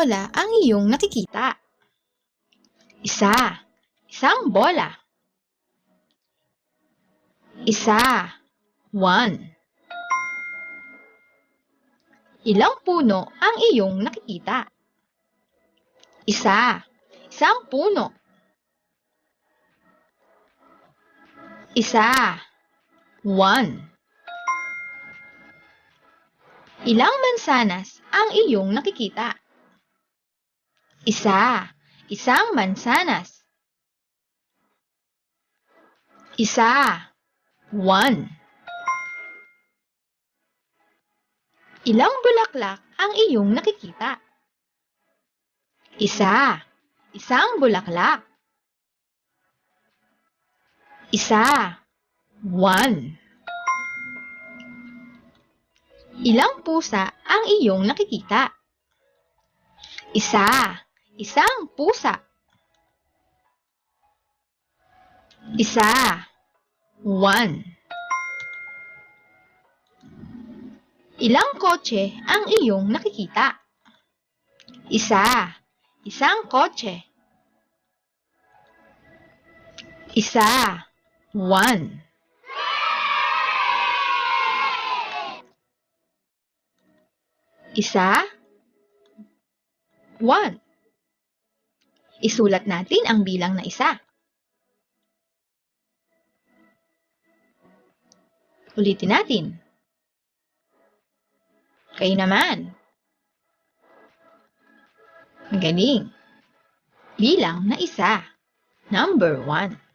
bola ang iyong nakikita? Isa. Isang bola. Isa. 1. Ilang puno ang iyong nakikita? Isa. Isang puno. Isa. 1. Ilang mansanas ang iyong nakikita? Isa. Isang mansanas. Isa. 1. Ilang bulaklak ang iyong nakikita? Isa. Isang bulaklak. Isa. 1. Ilang pusa ang iyong nakikita? Isa. Isang pusa. Isa. 1. Ilang kotse ang iyong nakikita? Isa. Isang kotse. Isa. 1. Isa. 1. Isulat natin ang bilang na isa. Ulitin natin. Kayo naman. Ang galing. Bilang na isa. Number 1.